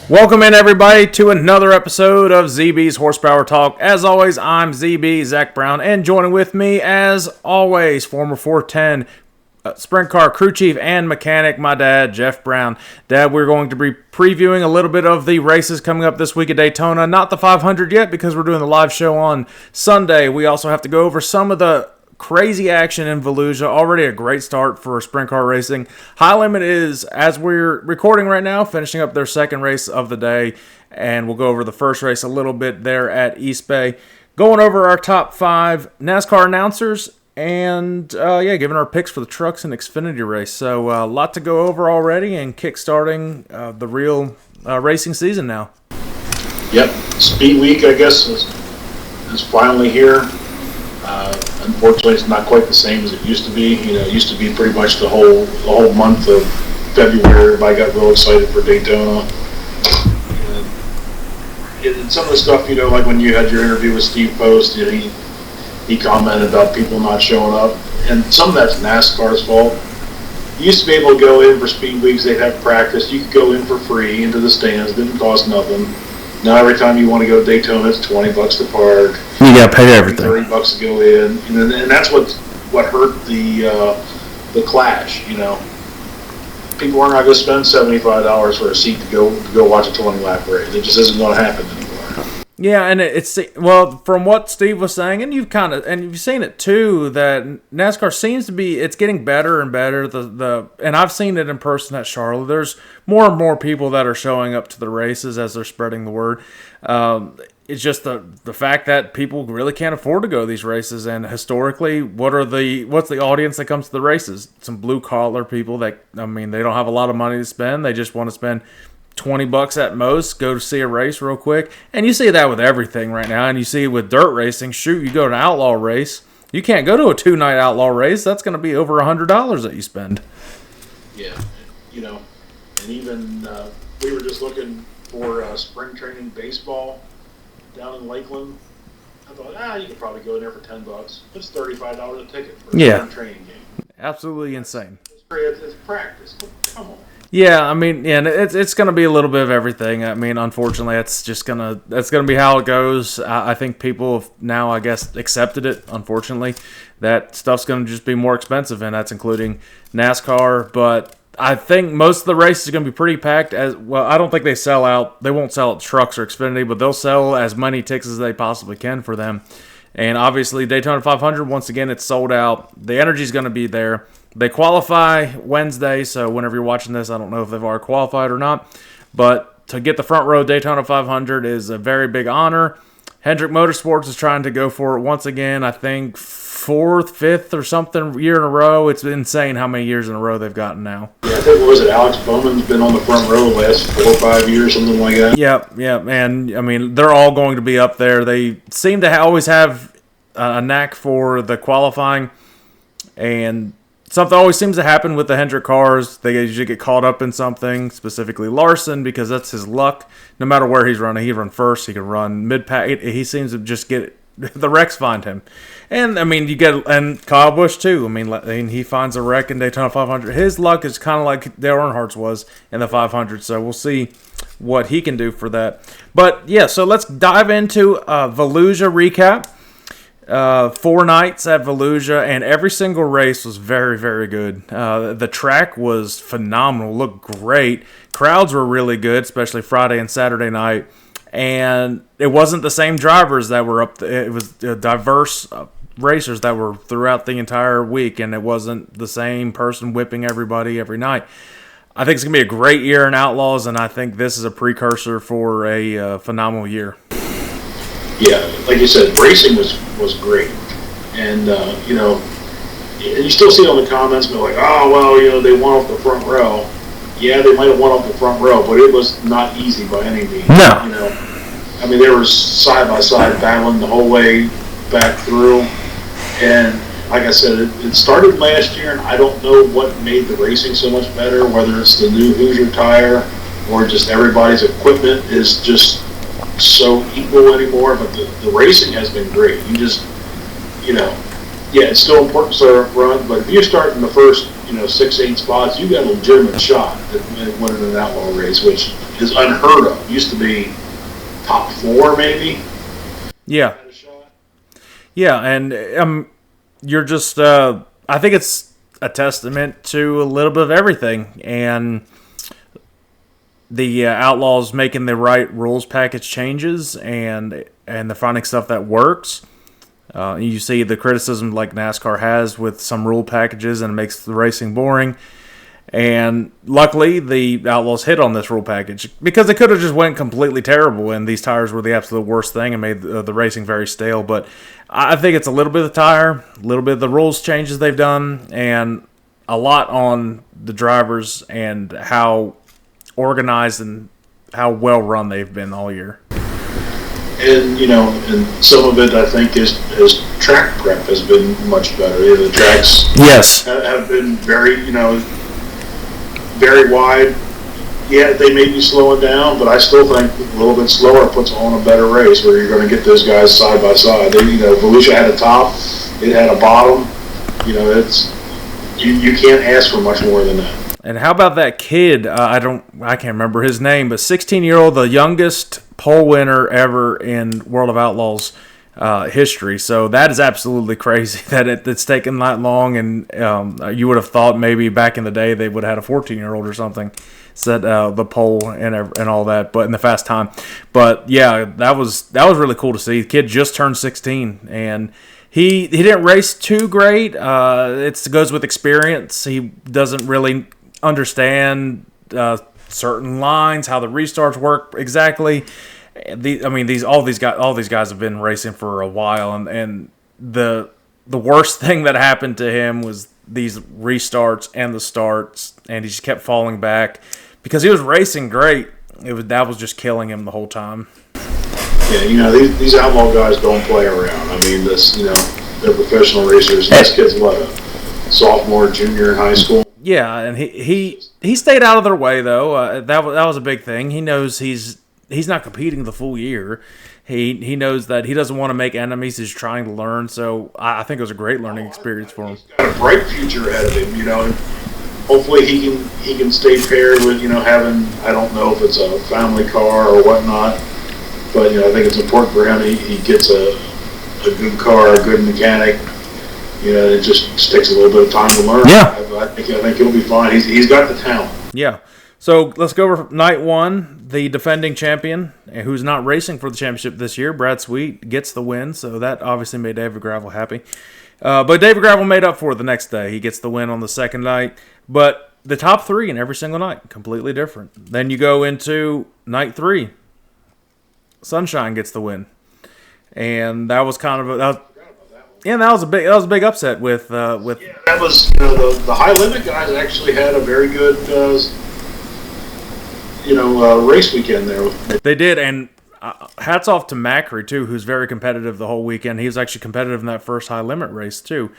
Welcome in, everybody, to another episode of ZB's Horsepower Talk. As always, I'm ZB, Zack Brown, and joining with me, as always, former 410 sprint car crew chief and mechanic, my dad, Jeff Brown. Dad, we're going to be previewing a little bit of the races coming up this week at Daytona. Not the 500 yet, because we're doing the live show on Sunday. We also have to go over some of the crazy action in Volusia. Already a great start for sprint car racing. High Limit is, as we're recording right now, finishing up their second race of the day, and we'll go over the first race a little bit there at East Bay. Going over our top 5 NASCAR announcers, and giving our picks for the Trucks and Xfinity race. So a lot to go over already, and kickstarting the real racing season now. Yep, Speedweek, I guess, is finally here. Unfortunately, it's not quite the same as it used to be. You know, it used to be pretty much the whole month of February. Everybody got real excited for Daytona. And some of the stuff, like when you had your interview with Steve Post, he commented about people not showing up, and some of that's NASCAR's fault. You used to be able to go in for Speed Weeks, they'd have practice, you could go in for free into the stands, didn't cost nothing. Now every time you want to go to Daytona, it's $20 to park. You gotta pay everything. $30 to go in, and that's what hurt the Clash. People aren't going to spend $75 for a seat to go watch a 20-lap race. It just isn't going to happen anymore. Yeah, and it's from what Steve was saying, and you've seen it too, that NASCAR seems to be, it's getting better and better. And I've seen it in person at Charlotte. There's more and more people that are showing up to the races as they're spreading the word. It's just the fact that people really can't afford to go to these races, and historically, what's the audience that comes to the races? Some blue collar people that, they don't have a lot of money to spend. They just want to spend $20 at most, go to see a race real quick. And you see that with everything right now, and you see it with dirt racing. Shoot, you go to an outlaw race, you can't go to a 2-night outlaw race. That's going to be over $100 that you spend. Yeah, and even we were just looking for spring training baseball down in Lakeland. I thought, you could probably go in there for $10. It's $35 a ticket for a spring training game. Absolutely insane. It's practice. Come on. Yeah, it's going to be a little bit of everything. Unfortunately, that's going to be how it goes. I think people have now, accepted it. Unfortunately, that stuff's going to just be more expensive, and that's including NASCAR. But I think most of the races are going to be pretty packed. As well, I don't think they sell out. They won't sell out Trucks or Xfinity, but they'll sell as many tickets as they possibly can for them. And obviously, Daytona 500, once again, it's sold out. The energy's going to be there. They qualify Wednesday, so whenever you're watching this, I don't know if they've already qualified or not. But to get the front row Daytona 500 is a very big honor. Hendrick Motorsports is trying to go for it once again, I think 4th, 5th or something year in a row. It's insane how many years in a row they've gotten now. Yeah, I think, Alex Bowman's been on the front row the last 4 or 5 years, something like that. Yep, and they're all going to be up there. They seem to always have a knack for the qualifying, and something always seems to happen with the Hendrick cars. They usually get caught up in something, specifically Larson, because that's his luck. No matter where he's running, he can run first, he can run mid-pack. He seems to just get the wrecks find him. And, and Kyle Busch, too. He finds a wreck in Daytona 500. His luck is kind of like Dale Earnhardt's was in the 500, so we'll see what he can do for that. But, yeah, so let's dive into Volusia recap. 4 nights at Volusia, and every single race was very, very good. The track was phenomenal, looked great. Crowds were really good, especially Friday and Saturday night. And it wasn't the same drivers that were up. It was diverse racers that were throughout the entire week, and it wasn't the same person whipping everybody every night. I think it's going to be a great year in Outlaws, and I think this is a precursor for a phenomenal year. Yeah, like you said, racing was great, and you still see it on the comments, but they won off the front row. Yeah, they might have won off the front row, but it was not easy by any means. No. They were side by side battling the whole way back through, and like I said, it started last year, and I don't know what made the racing so much better, whether it's the new Hoosier tire or just everybody's equipment is just so equal anymore, but the racing has been great. It's still important to start up front, but if you start in the first 6-8 spots, you got a legitimate shot at winning an outlaw race, which is unheard of. It used to be top 4 maybe. Yeah. Yeah, and you're just I think it's a testament to a little bit of everything, and the Outlaws making the right rules package changes, and they're finding stuff that works. You see the criticism like NASCAR has with some rule packages, and it makes the racing boring. And luckily, the Outlaws hit on this rule package, because it could have just went completely terrible, and these tires were the absolute worst thing and made the racing very stale. But I think it's a little bit of the tire, a little bit of the rules changes they've done, and a lot on the drivers and how organized and how well run they've been all year. And and some of it I think is track prep has been much better. The tracks have been very very wide. Yeah, they may be slowing down, but I still think a little bit slower puts on a better race where you're going to get those guys side by side. Volusia had a top, it had a bottom. It's you can't ask for much more than that. And how about that kid? I can't remember his name, but 16-year-old, the youngest pole winner ever in World of Outlaws history. So that is absolutely crazy that it's taken that long. And you would have thought maybe back in the day they would have had a 14-year-old or something set the pole and all that, but in the fast time. But yeah, that was really cool to see. The kid just turned 16, and he didn't race too great. It goes with experience. He doesn't really understand certain lines, how the restarts work exactly. All these guys have been racing for a while, and the worst thing that happened to him was these restarts and the starts, and he just kept falling back because he was racing great. That was just killing him the whole time. Yeah, these outlaw guys don't play around. They're professional racers. This kid's a sophomore, junior in high school. Yeah, and he stayed out of their way though. That was a big thing. He knows he's not competing the full year. He knows that he doesn't want to make enemies. He's trying to learn. So I think it was a great learning experience for him. He's got a bright future ahead of him. And hopefully he can stay paired with having, I don't know if it's a family car or whatnot, but I think it's important for him. He gets a good car, a good mechanic. It just takes a little bit of time to learn. Yeah. I think he'll be fine. He's got the talent. Yeah. So let's go over night one. The defending champion, who's not racing for the championship this year, Brad Sweet, gets the win. So that obviously made David Gravel happy. But David Gravel made up for it the next day. He gets the win on the second night. But the top three in every single night, completely different. Then you go into night three. Sunshine gets the win. And that was kind of that was a big upset with. Yeah, that was the high limit guys actually had a very good race weekend there. They did, and hats off to Macri too, who's very competitive the whole weekend. He was actually competitive in that first high limit race too.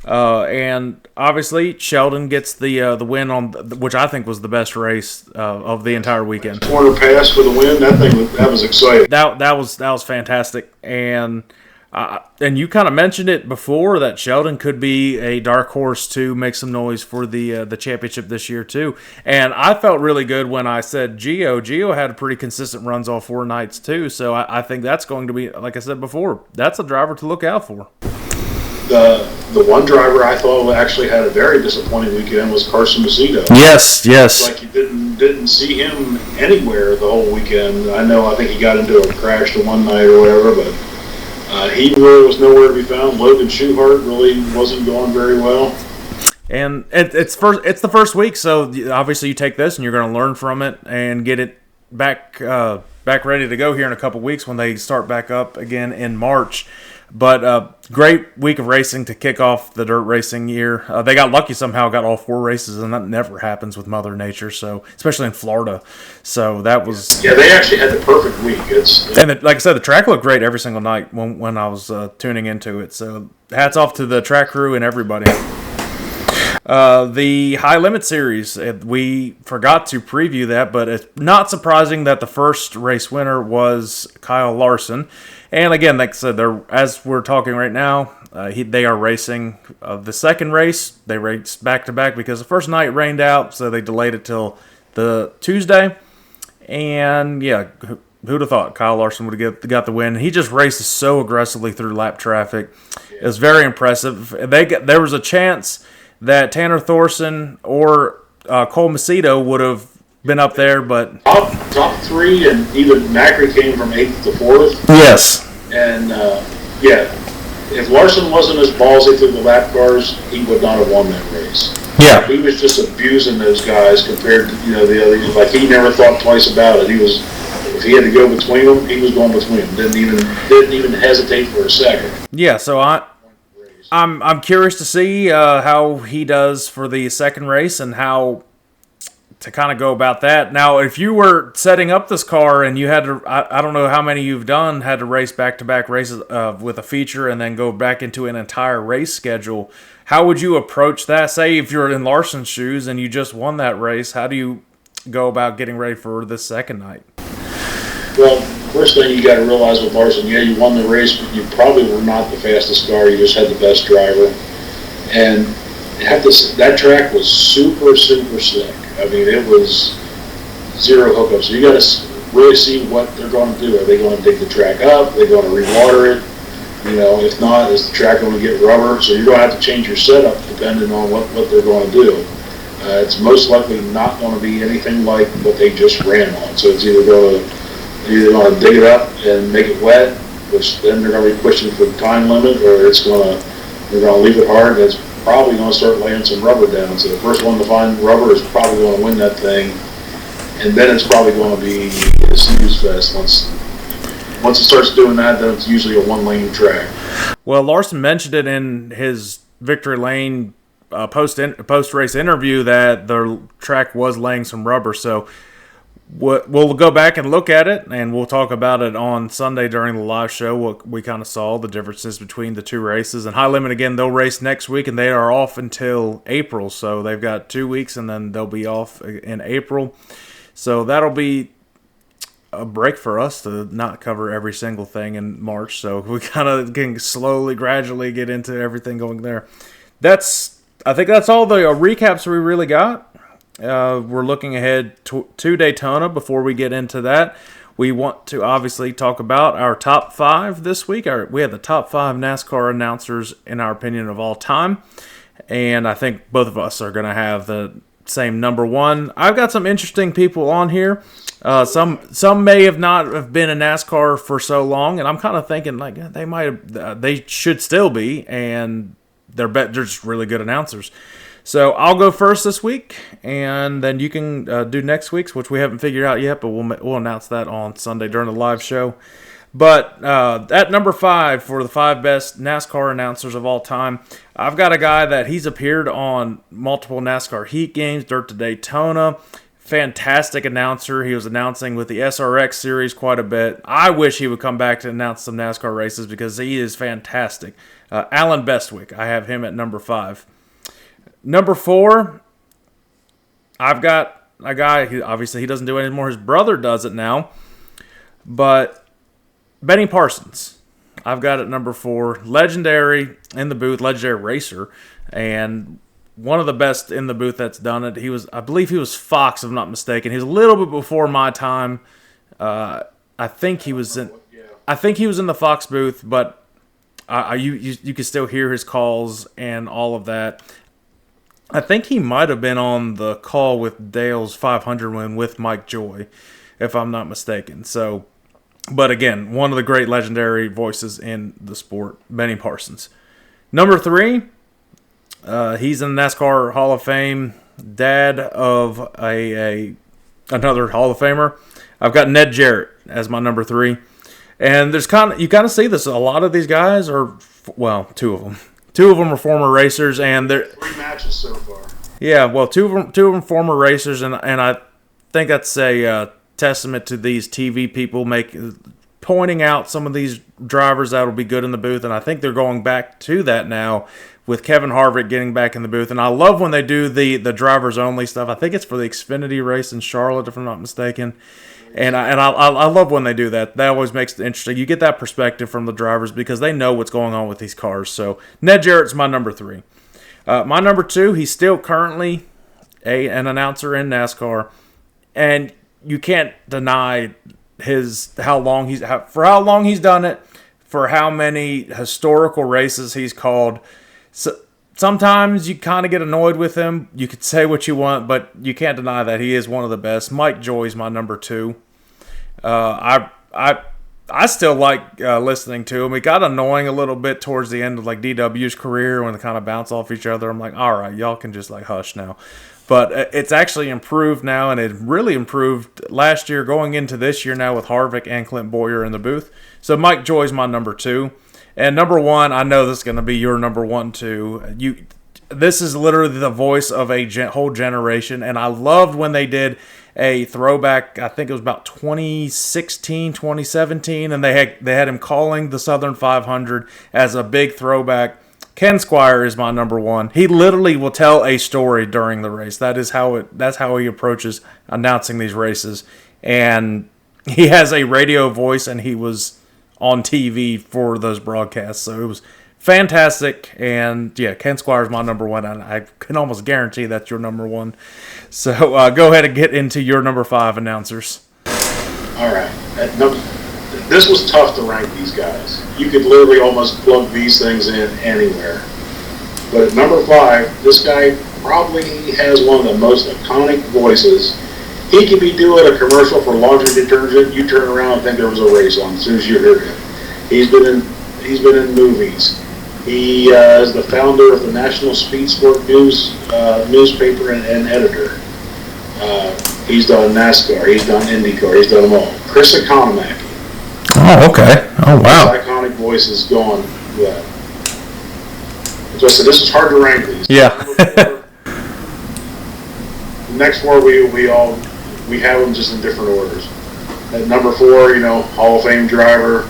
And obviously Sheldon gets the win on which I think was the best race of the entire weekend. Corner pass for the win. That was exciting. That was fantastic, and you kind of mentioned it before that Sheldon could be a dark horse to make some noise for the championship this year too. And I felt really good when I said Gio. Gio had pretty consistent runs all 4 nights too. So I think that's going to be, like I said before, that's a driver to look out for. The one driver I thought actually had a very disappointing weekend was Carson Macedo. Yes. Like you didn't see him anywhere the whole weekend. I think he got into a crash the one night or whatever, but he really was nowhere to be found. Logan Schuchart really wasn't going very well. And it's the first week, so obviously you take this and you're going to learn from it and get it back ready to go here in a couple weeks when they start back up again in March. But great week of racing to kick off the dirt racing year. They got lucky somehow, got all 4 races, and that never happens with Mother Nature. So especially in Florida. So that was they actually had the perfect week. Like I said, the track looked great every single night when I was tuning into it. So hats off to the track crew and everybody. The High Limit Series, we forgot to preview that, but it's not surprising that the first race winner was Kyle Larson. And again, like I said, as we're talking right now, they are racing the second race. They raced back-to-back because the first night rained out, so they delayed it till the Tuesday. And yeah, who'd have thought Kyle Larson would have got the win? He just races so aggressively through lap traffic. It was very impressive. There was a chance that Tanner Thorson or Cole Macedo would have been up there, but top three, and even Macri came from 8th to 4th. Yes. And if Larson wasn't as ballsy through the lap cars, he would not have won that race. Yeah. He was just abusing those guys compared to the other. Like, he never thought twice about it. If he had to go between them, he was going between them. Didn't even hesitate for a second. Yeah. So I'm curious to see how he does for the second race and how to kind of go about that. Now, if you were setting up this car and you had to, I don't know how many you've done, had to race back-to-back races with a feature and then go back into an entire race schedule, how would you approach that? Say if you're in Larson's shoes and you just won that race, how do you go about getting ready for this second night? Well, first thing you got to realize with Larson, you won the race, but you probably were not the fastest car. You just had the best driver. And that track was super, super slick. I mean, it was zero hookups. So you got to really see what they're going to do. Are they going to dig the track up? Are they going to rewater it? If not, is the track going to get rubber? So you're going to have to change your setup depending on what they're going to do. It's most likely not going to be anything like what they just ran on. So it's either going to dig it up and make it wet, which then they're going to be pushing for the time limit, or they're going to leave it hard. That's probably going to start laying some rubber down. So the first one to find rubber is probably going to win that thing, and then it's probably going to be a snooze fest. Once it starts doing that, then it's usually a one-lane track. Well, Larson mentioned it in his Victory Lane post-race interview that the track was laying some rubber. So we'll go back and look at it, and we'll talk about it on Sunday during the live show, what we kind of saw, the differences between the two races. And High Limit, again, they'll race next week, and they are off until April. So they've got 2 weeks, and then they'll be off in April. So that'll be a break for us to not cover every single thing in March. So we kind of can slowly, gradually get into everything going there. I think that's all the recaps we really got. We're looking ahead to Daytona. Before we get into that, we want to obviously talk about our top 5 this week. We have the top 5 NASCAR announcers, in our opinion, of all time. And I think both of us are going to have the same number 1. I've got some interesting people on here. Some may have not have been in NASCAR for so long, and I'm kind of thinking like they should still be, and they're just really good announcers. So I'll go first this week, and then you can do next week's, which we haven't figured out yet, but we'll announce that on Sunday during the live show. But at number 5 for the 5 best NASCAR announcers of all time, I've got a guy that he's appeared on multiple NASCAR Heat games, Dirt to Daytona. Fantastic announcer. He was announcing with the SRX series quite a bit. I wish he would come back to announce some NASCAR races because he is fantastic. Alan Bestwick, I have him at number 5. Number 4, I've got a guy, obviously he doesn't do it anymore. His brother does it now. But Benny Parsons, I've got at number 4. Legendary in the booth, legendary racer, and one of the best in the booth that's done it. I believe he was Fox, if I'm not mistaken. He was a little bit before my time. I think he was in the Fox booth, but you can still hear his calls and all of that. I think he might have been on the call with Dale's 500 win with Mike Joy, if I'm not mistaken. So, but again, one of the great legendary voices in the sport, Benny Parsons. Number 3, he's in the NASCAR Hall of Fame, dad of another Hall of Famer. I've got Ned Jarrett as my number 3. And you kind of see this. A lot of these guys are, well, 2 of them. 2 of them are former racers, and they're 3 matches so far. Yeah, well, two of them former racers, and I think that's a testament to these TV people pointing out some of these drivers that will be good in the booth, and I think they're going back to that now with Kevin Harvick getting back in the booth. And I love when they do the drivers only stuff. I think it's for the Xfinity race in Charlotte, if I'm not mistaken. And I love when they do that. That always makes it interesting. You get that perspective from the drivers because they know what's going on with these cars. So Ned Jarrett's my number 3. My number 2, he's still currently an announcer in NASCAR. And you can't deny how long he's done it, for how many historical races he's called. So, sometimes you kind of get annoyed with him. You could say what you want, but you can't deny that he is one of the best. Mike Joy's my number 2. I still like listening to him. It got annoying a little bit towards the end of like DW's career when they kind of bounce off each other. I'm like, all right, y'all can just like hush now. But it's actually improved now, and it really improved last year going into this year now with Harvick and Clint Boyer in the booth. So Mike Joy's my number 2. And number 1, I know this is going to be your number 1 too. This is literally the voice of a whole generation, and I loved when they did a throwback. I think it was about 2016, 2017, and they had him calling the Southern 500 as a big throwback. Ken Squire is my number 1. He literally will tell a story during the race. That's how he approaches announcing these races, and he has a radio voice, and he was on TV for those broadcasts, so it was fantastic. And yeah, Ken Squire's my number 1, and I can almost guarantee that's your number 1. So go ahead and get into your number 5 announcers. All right. This was tough to rank these guys. You could literally almost plug these things in anywhere. But at number 5, this guy probably has one of the most iconic voices. He could be doing a commercial for laundry detergent. You turn around and think there was a race on as soon as you hear him. He's been in movies. He is the founder of the National Speed Sport News newspaper and editor. He's done NASCAR. He's done IndyCar. He's done them all. Chris Economaki. Oh, okay. Oh, wow. His iconic voice is gone. Yeah. So I said, this is hard to rank these. Yeah. The next 4, we have them just in different orders. At number 4, Hall of Fame driver.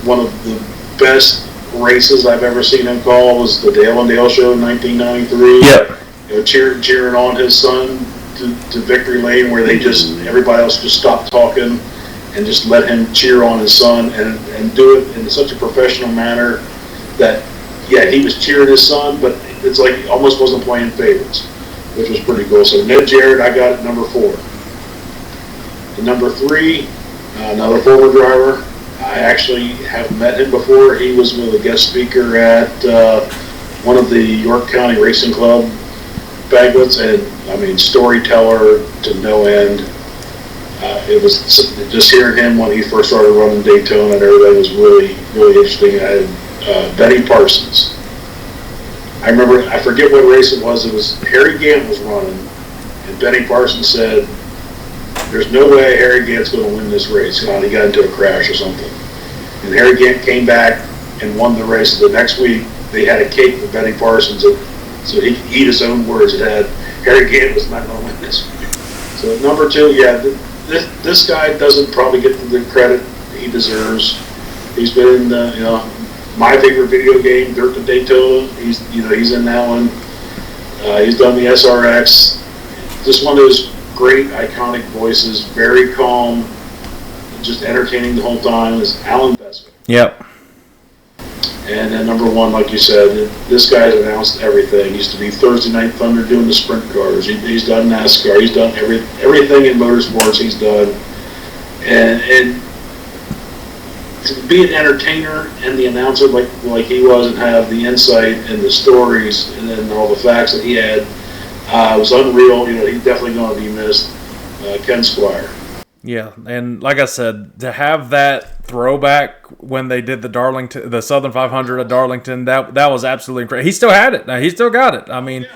One of the best races I've ever seen him call was the Dale and Dale Show in 1993. Yep. Cheering on his son to victory lane, where everybody else just stopped talking and just let him cheer on his son and do it in such a professional manner that, yeah, he was cheering his son, but it's like he almost wasn't playing favorites, which was pretty cool. So Ned Jarrett, I got at number 4. At number 3, another former driver. I actually have met him before. He was a guest speaker at one of the York County Racing Club banquets, and I mean, storyteller to no end. It was just hearing him when he first started running Daytona and everything was really, really interesting. I had Benny Parsons. I remember, I forget what race it was. It was Harry Gant was running, and Benny Parsons said, "There's no way Harry Gant's going to win this race." He got into a crash or something. And Harry Gant came back and won the race. The next week, they had a cake for Benny Parsons. So he could eat his own words. It had, Harry Gant was not going to win this week. So number 2, yeah, this guy doesn't probably get the credit he deserves. He's been in my favorite video game, Dirt to Daytona. He's in that one. He's done the SRX. Just one of those great iconic voices, very calm, just entertaining the whole time, is Alan Bestwick. Yep. And then number 1, like you said, this guy's announced everything. He used to be Thursday Night Thunder doing the sprint cars. He's done NASCAR. He's done everything in motorsports. He's done, and to be an entertainer and the announcer like he was, and have the insight and the stories and then all the facts that he had, was unreal. He's definitely going to be missed. Ken Squire. Yeah, and like I said, to have that throwback when they did the Southern 500 at Darlington, that was absolutely incredible. He still had it. Now he still got it. I mean,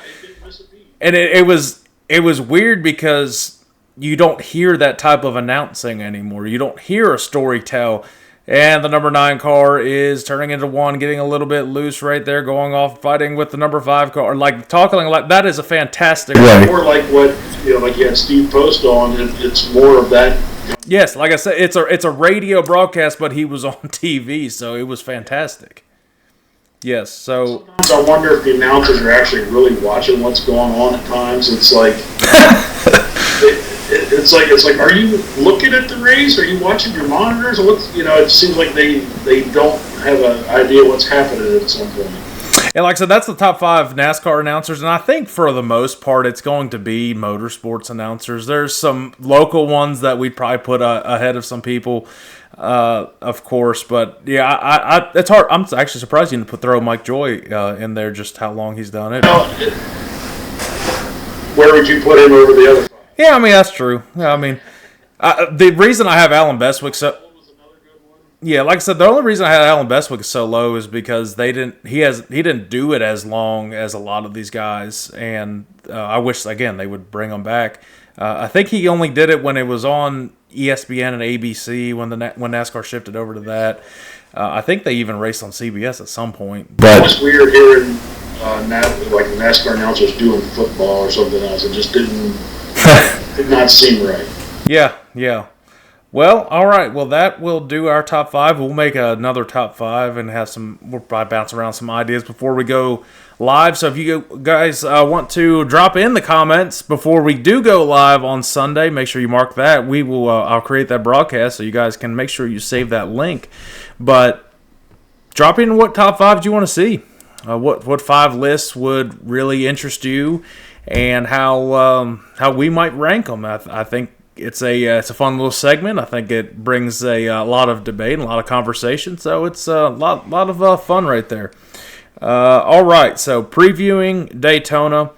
and it was weird because you don't hear that type of announcing anymore. You don't hear a story tell. And the number 9 car is turning into 1, getting a little bit loose right there, going off, fighting with the number 5 car. Like, talking like that is a fantastic way. More like what, like you had Steve Post on, it's more of that. Yes, like I said, it's a radio broadcast, but he was on TV, so it was fantastic. Yes, so. Sometimes I wonder if the announcers are actually really watching what's going on at times. It's like. It's like, are you looking at the race? Are you watching your monitors? It seems like they don't have an idea what's happening at some point. And like I said, that's the top 5 NASCAR announcers, and I think for the most part, it's going to be motorsports announcers. There's some local ones that we'd probably put ahead of some people, of course. But yeah, it's hard. I'm actually surprised you didn't throw Mike Joy in there. Just how long he's done it. Where would you put him over the other 5? Yeah, I mean that's true. I mean, the reason I have Alan Bestwick yeah, like I said, the only reason I had Alan Bestwick so low is because he didn't do it as long as a lot of these guys, and I wish again they would bring him back. I think he only did it when it was on ESPN and ABC when NASCAR shifted over to that. I think they even raced on CBS at some point. But it's weird hearing like NASCAR announcers doing football or something else. It just did not seem right. Yeah. Well, all right. Well, that will do our top 5. We'll make another top 5 and we'll probably bounce around some ideas before we go live. So if you guys want to drop in the comments before we do go live on Sunday, make sure you mark that. I'll create that broadcast so you guys can make sure you save that link. But drop in what top 5 do you want to see? What 5 lists would really interest you, and how we might rank them. I think it's a fun little segment. I think it brings a lot of debate and a lot of conversation. So it's a lot of fun right there. All right, so previewing Daytona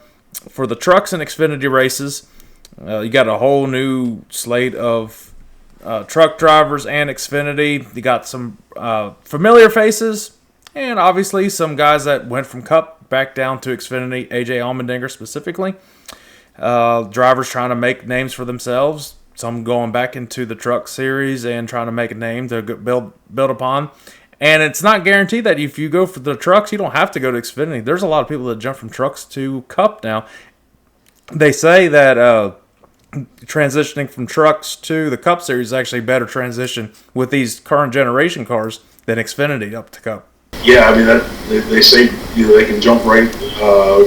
for the trucks and Xfinity races. You got a whole new slate of truck drivers and Xfinity. You got some familiar faces, and obviously some guys that went from Cup back down to Xfinity, AJ Allmendinger specifically. Drivers trying to make names for themselves. Some going back into the truck series and trying to make a name to build upon. And it's not guaranteed that if you go for the trucks, you don't have to go to Xfinity. There's a lot of people that jump from trucks to Cup now. They say that transitioning from trucks to the Cup series is actually a better transition with these current generation cars than Xfinity up to Cup. Yeah, I mean, they say they can jump right.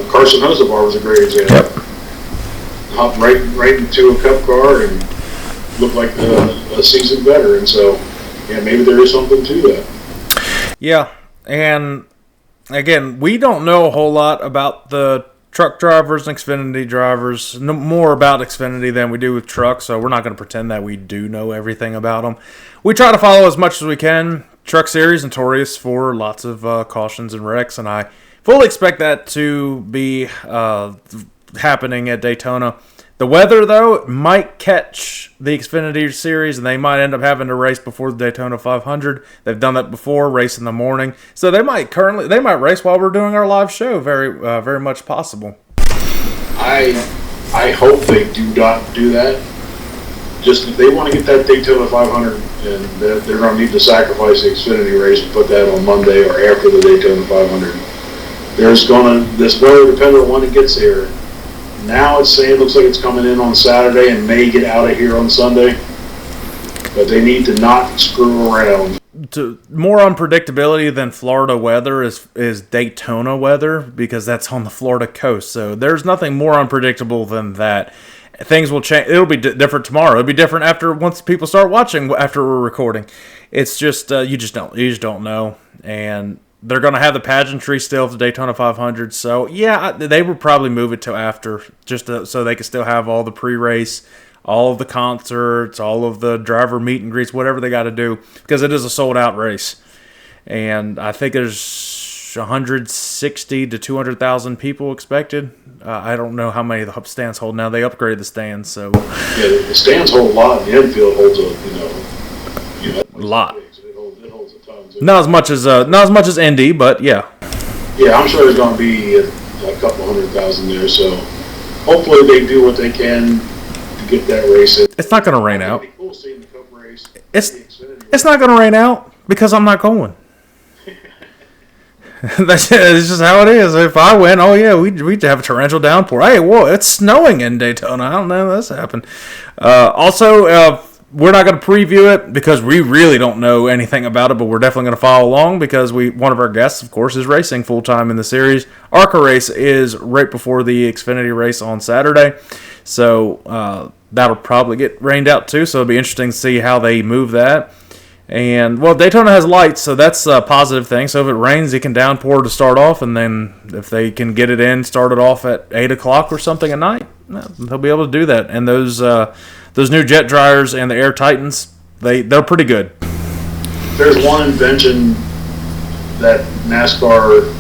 Carson Hocevar was a great example. Yep. Hop right into a Cup car and look like a seasoned veteran. So, yeah, maybe there is something to that. Yeah, and again, we don't know a whole lot about the truck drivers and Xfinity drivers, more about Xfinity than we do with trucks, so we're not going to pretend that we do know everything about them. We try to follow as much as we can. Truck series notorious for lots of cautions and wrecks, and I fully expect that to be happening at Daytona. The weather, though, might catch the Xfinity series, and they might end up having to race before the Daytona 500. They've done that before, race in the morning, so they might race while we're doing our live show. Very much possible. I hope they do not do that. Just if they want to get that Daytona 500, and they're going to need to sacrifice the Xfinity race and put that on Monday or after the Daytona 500. This weather, depending on when it gets here. Now it's saying it looks like it's coming in on Saturday and may get out of here on Sunday. But they need to not screw around. More unpredictability than Florida weather is Daytona weather, because that's on the Florida coast. So there's nothing more unpredictable than that. Things will change. It'll be different tomorrow. It'll be different once people start watching after we're recording. It's just you just don't know. And they're going to have the pageantry still for the Daytona 500. So, yeah, they would probably move it to after so they can still have all the pre-race, all of the concerts, all of the driver meet and greets, whatever they got to do, because it is a sold-out race. And I think there's 160 to 200,000 people expected. I don't know how many the stands hold now. They upgraded the stands, so... Yeah, the stands hold a lot, and the infield holds a lot. It holds a ton. Not as much as Indy, but yeah. Yeah, I'm sure there's going to be a couple 100,000 there. So hopefully they do what they can to get that race in. It's not going to rain out. It'd be cool seeing the Cup race. It's not going to rain out because I'm not going. It's just how it is. If I win, oh yeah, we'd have a torrential downpour. Hey, whoa, it's snowing in Daytona. I don't know if that's happened. Also, we're not going to preview it because we really don't know anything about it, but we're definitely going to follow along because one of our guests, of course, is racing full-time in the series. ARCA race is right before the Xfinity race on Saturday, so that'll probably get rained out too, so it'll be interesting to see how they move that. And, well, Daytona has lights, so that's a positive thing. So if it rains, it can downpour to start off, and then if they can get it in, start it off at 8 o'clock or something at night, they'll be able to do that. And those new jet dryers and the Air Titans, they're pretty good. There's one invention that NASCAR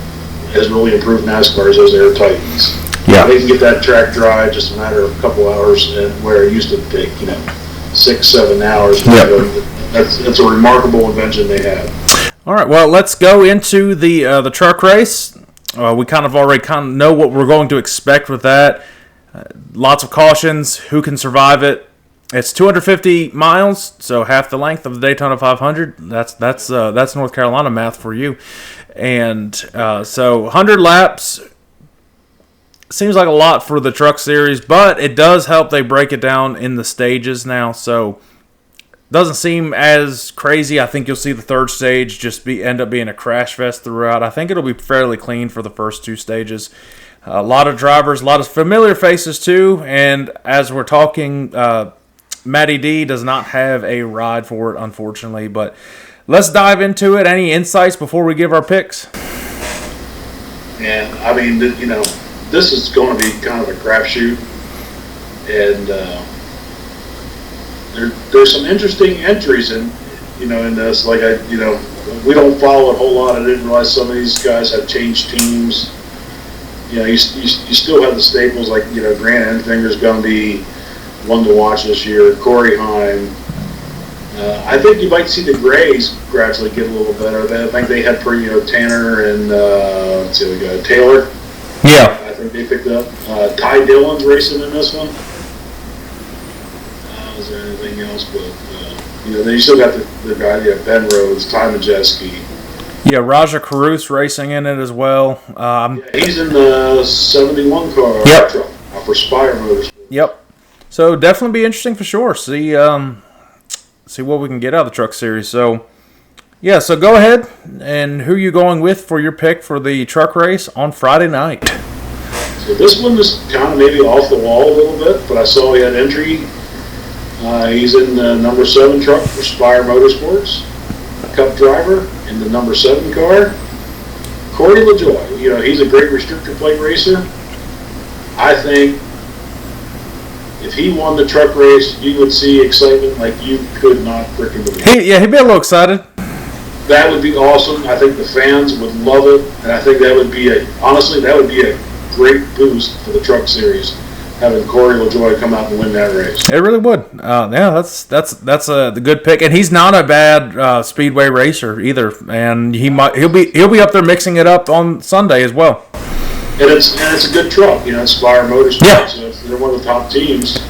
has really improved NASCAR is those Air Titans. Yeah. They can get that track dry just a matter of a couple hours, and where it used to take 6-7 hours. Yep. That's a remarkable invention they have. All right, well, let's go into the truck race. We kind of already know what we're going to expect with that. Lots of cautions. Who can survive it? It's 250 miles, so half the length of the Daytona 500. That's North Carolina math for you. And so 100 laps seems like a lot for the truck series, but it does help they break it down in the stages now, so doesn't seem as crazy. I think you'll see the third stage just end up being a crash fest throughout. I think it'll be fairly clean for the first two stages. A lot of drivers, a lot of familiar faces too, and as we're talking, Matty D does not have a ride for it, unfortunately, but let's dive into it. Any insights before we give our picks? Yeah, I mean, this is going to be kind of a crapshoot, and there's some interesting entries in this. Like we don't follow it a whole lot. I didn't realize some of these guys have changed teams. You still have the staples like Grant Enfinger's going to be one to watch this year. Corey Heim. I think you might see the Grays gradually get a little better. I think they had Tanner and let's see, we got Taylor. Yeah. I think they picked up. Ty Dillon's racing in this one. Is there anything else? But then you still got the guy, Ben Rhodes, Ty Majeski. Yeah, Raja Caruth racing in it as well. He's in the 71 car. Yep. Truck for Spire Motors. Yep. So definitely be interesting for sure. See what we can get out of the truck series. So yeah, so go ahead, and who are you going with for your pick for the truck race on Friday night? So this one is kind of maybe off the wall a little bit, but I saw he had entry. He's in the number 7 truck for Spire Motorsports, a Cup driver in the number 7 car. Corey LaJoie, he's a great restrictor plate racer. I think if he won the truck race, you would see excitement like you could not freaking believe. He'd be a little excited. That would be awesome. I think the fans would love it, and I think that would be a great boost for the truck series, having Corey LaJoie come out and win that race. It really would. Yeah, that's a good pick, and he's not a bad speedway racer either. And he'll be up there mixing it up on Sunday as well. And it's a good truck, it's Spire Motorsports. Yeah. So they're one of the top teams.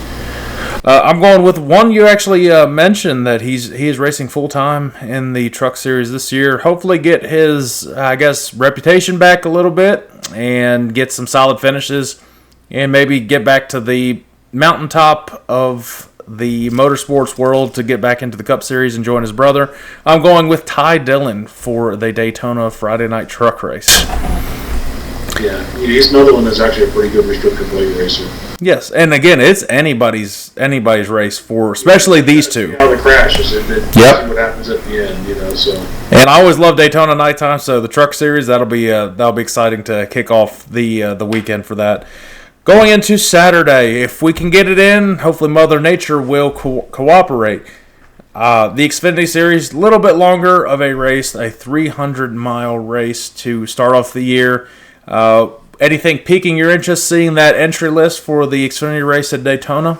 I'm going with one you actually mentioned that he is racing full time in the truck series this year. Hopefully get his reputation back a little bit and get some solid finishes and maybe get back to the mountaintop of the motorsports world to get back into the Cup Series and join his brother. I'm going with Ty Dillon for the Daytona Friday night truck race. Yeah, he's another one that's actually a pretty good restrictor plate racer. Yes, and again, it's anybody's race for, especially these two. How the crashes, see what happens at the end, so. And I always love Daytona nighttime, so the truck series that'll be exciting to kick off the weekend for that. Going into Saturday, if we can get it in, hopefully Mother Nature will cooperate. The Xfinity Series, a little bit longer of a race, a 300-mile race to start off the year. Anything piquing your interest seeing that entry list for the Xfinity race at Daytona?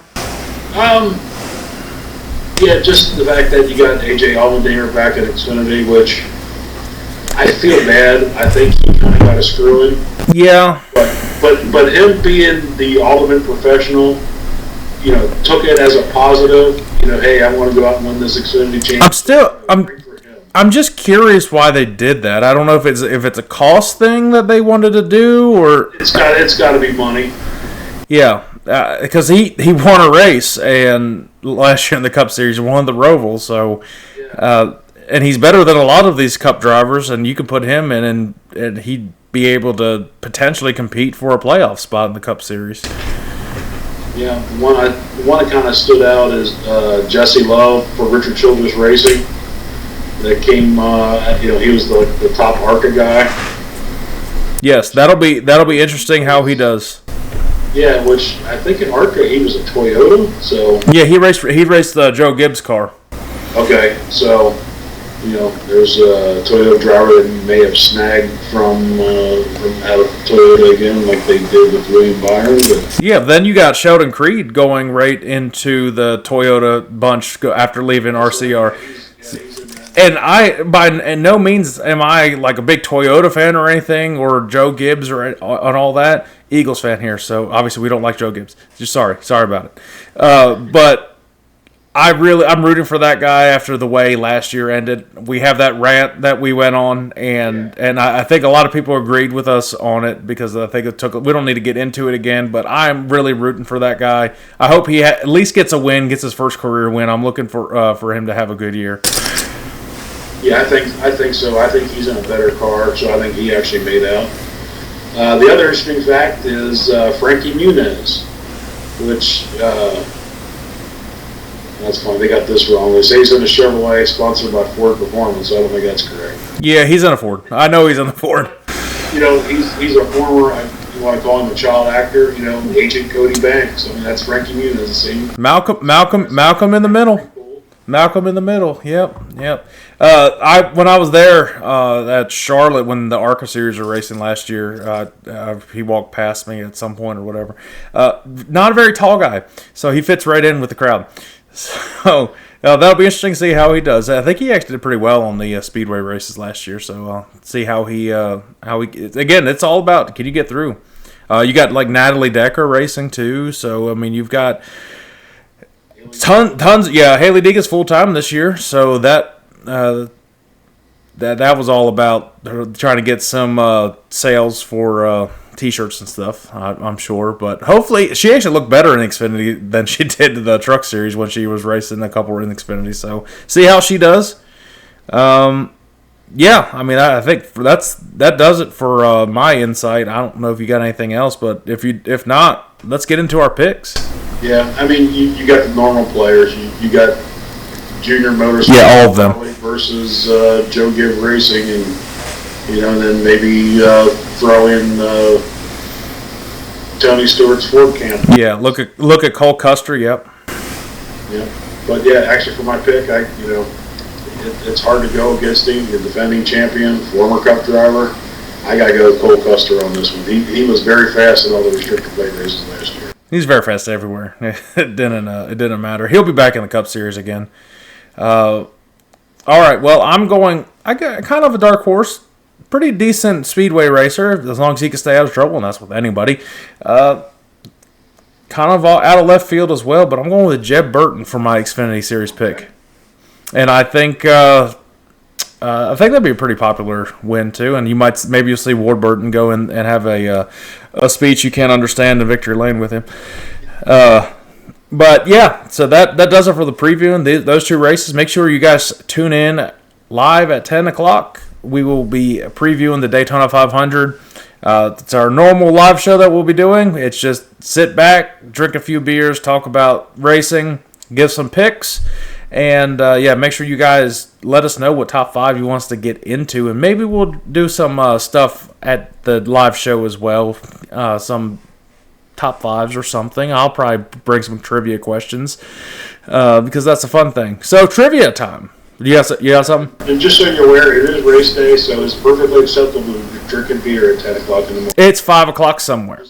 Yeah, just the fact that you got AJ Allmendinger back at Xfinity, which I feel bad. I think he kind of got a screw in. Yeah. But him being the ultimate professional, took it as a positive. Hey, I want to go out and win this Xfinity championship. I'm just curious why they did that. I don't know if it's a cost thing that they wanted to do, or it's got to be money. Yeah, because he won a race and last year in the Cup Series, won the Roval. So, and he's better than a lot of these Cup drivers, and you could put him in, and he'd be able to potentially compete for a playoff spot in the Cup Series. Yeah, the one that kind of stood out is Jesse Love for Richard Childress Racing. that came. He was the top ARCA guy. Yes, that'll be interesting how he does. Yeah, which I think in ARCA he was a Toyota. So yeah, he raced the Joe Gibbs car. Okay, so there's a Toyota driver that you may have snagged from out of Toyota again, like they did with William Byron. But yeah, then you got Sheldon Creed going right into the Toyota bunch after leaving RCR. And by no means am I like a big Toyota fan or anything, or Joe Gibbs or on all that. Eagles fan here, so obviously we don't like Joe Gibbs. Just sorry about it. But I'm rooting for that guy after the way last year ended. We have that rant that we went on, and I think a lot of people agreed with us on it because I think we don't need to get into it again, but I'm really rooting for that guy. I hope he at least gets a win, gets his first career win. I'm looking for him to have a good year. Yeah, I think so. I think he's in a better car, so I think he actually made out. The other interesting fact is Frankie Muniz, which that's funny. They got this wrong. They say he's in a Chevrolet sponsored by Ford Performance. So I don't think that's correct. Yeah, he's in a Ford. I know he's in the Ford. He's a former. You want to call him a child actor? Agent Cody Banks. I mean, that's Frankie Muniz. The same. Malcolm in the middle. Malcolm in the middle. Yep. When I was there at Charlotte when the ARCA series were racing last year, he walked past me at some point or whatever. Not a very tall guy, so he fits right in with the crowd. So that'll be interesting to see how he does. I think he actually did pretty well on the Speedway races last year. So see how he again. It's all about can you get through. You got like Natalie Decker racing too. So I mean you've got. Tons, yeah. Haley Deegan's full time this year, so that was all about trying to get some sales for T-shirts and stuff. I'm sure, but hopefully she actually looked better in Xfinity than she did in the Truck Series when she was racing a couple in Xfinity. So see how she does. Yeah, I mean, I think that does it for my insight. I don't know if you got anything else, but if not, let's get into our picks. Yeah, I mean, you got the normal players. You got Junior Motorsports. Yeah, all of them. Versus Joe Gibbs Racing, and then maybe throw in Tony Stewart's Ford camp. Yeah, look at Cole Custer. Yep. Yeah, but yeah, actually for my pick, it's hard to go against him. The defending champion, former Cup driver. I got to go with Cole Custer on this one. He was very fast in all the restricted plate races last year. He's very fast everywhere. It didn't matter. He'll be back in the Cup Series again. All right. Well, I got kind of a dark horse. Pretty decent speedway racer, as long as he can stay out of trouble, and that's with anybody. Kind of out of left field as well, but I'm going with Jeb Burton for my Xfinity Series pick. And I think that'd be a pretty popular win too. And maybe you'll see Ward Burton go in and have a speech you can't understand in victory lane with him. But yeah, so that does it for the preview and those two races. Make sure you guys tune in live at 10 o'clock. We will be previewing the Daytona 500. It's our normal live show that we'll be doing. It's just sit back, drink a few beers, talk about racing, give some picks. And, make sure you guys let us know what top 5 you want us to get into. And maybe we'll do some stuff at the live show as well. Some top 5s or something. I'll probably bring some trivia questions because that's a fun thing. So, trivia time. You got something? And just so you're aware, it is race day, so it's perfectly acceptable to drink a beer at 10 o'clock in the morning. It's 5 o'clock somewhere.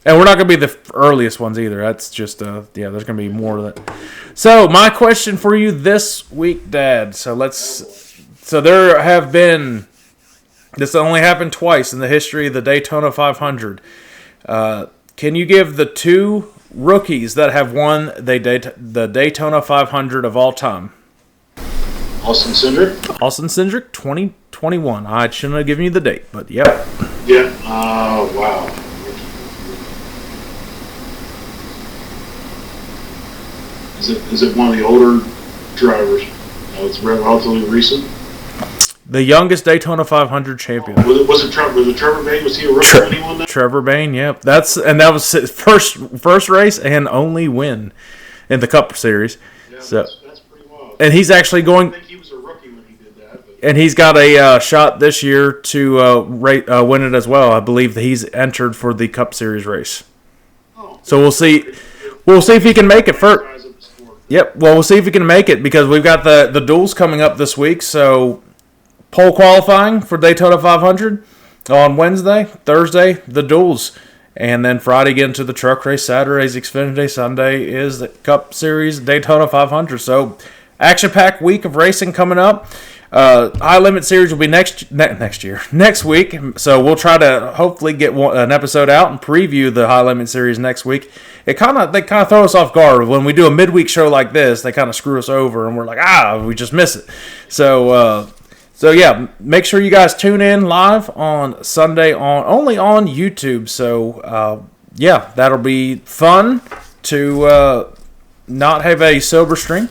And we're not going to be the earliest ones either. That's just, there's going to be more of that. So, my question for you this week, Dad. So there have been, this only happened twice in the history of the Daytona 500. Can you give the 2 rookies that have won the Daytona 500 of all time? Austin Cindric, 2021. I shouldn't have given you the date, but yep. Yeah, wow. Is it one of the older drivers? No, it's relatively recent. The youngest Daytona 500 champion. Was it Trevor Bayne? Was he a rookie when he won that? Trevor Bayne, yep. That was his first race and only win in the Cup Series. Yeah, so that's pretty wild. and he's actually going. I think he was a rookie when he did and he's got a shot this year to win it as well. I believe that he's entered for the Cup Series race. So we'll see. We'll see if he can make it first. Yep. Well, we'll see if he can make it because we've got the duels coming up this week. So pole qualifying for Daytona 500 on Wednesday, Thursday the duels, and then Friday get into the truck race. Saturday's Xfinity. Sunday is the Cup Series Daytona 500. So action-packed week of racing coming up. High Limit Series will be next week. So we'll try to hopefully get an episode out and preview the High Limit Series next week. They kind of throw us off guard when we do a midweek show like this. They kind of screw us over, and we're like, we just miss it. So yeah, make sure you guys tune in live on Sunday only on YouTube. So yeah, that'll be fun to not have a sober stream.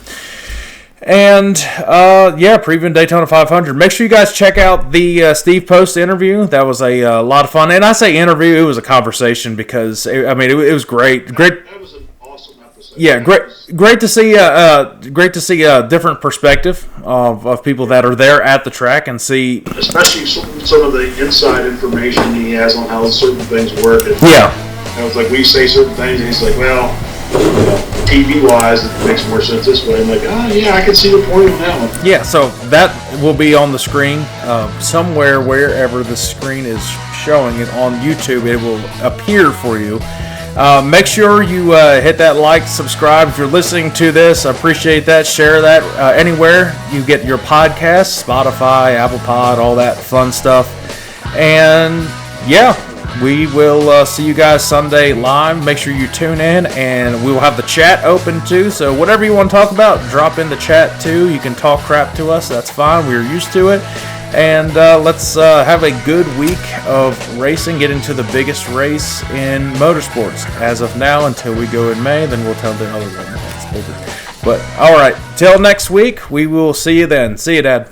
And, previewing Daytona 500. Make sure you guys check out the Steve Post interview. That was a lot of fun. And I say interview, it was a conversation because, it was great. That was an awesome episode. Yeah, great to see a different perspective of people that are there at the track and see. Especially some of the inside information he has on how certain things work. And, it was like we say certain things and he's like, well, TV-wise, it makes more sense this way. I'm like, I can see the point on that one. Yeah, so that will be on the screen somewhere, wherever the screen is showing it on YouTube. It will appear for you. Make sure you hit that like, subscribe. If you're listening to this, I appreciate that. Share that anywhere you get your podcasts, Spotify, Apple Pod, all that fun stuff. And, we will see you guys Sunday live. Make sure you tune in, and we will have the chat open too. So whatever you want to talk about, drop in the chat too. You can talk crap to us. That's fine. We're used to it. And let's have a good week of racing, get into the biggest race in motorsports. As of now, until we go in May, then we'll tell the other one. But all right, till next week, we will see you then. See you, Dad.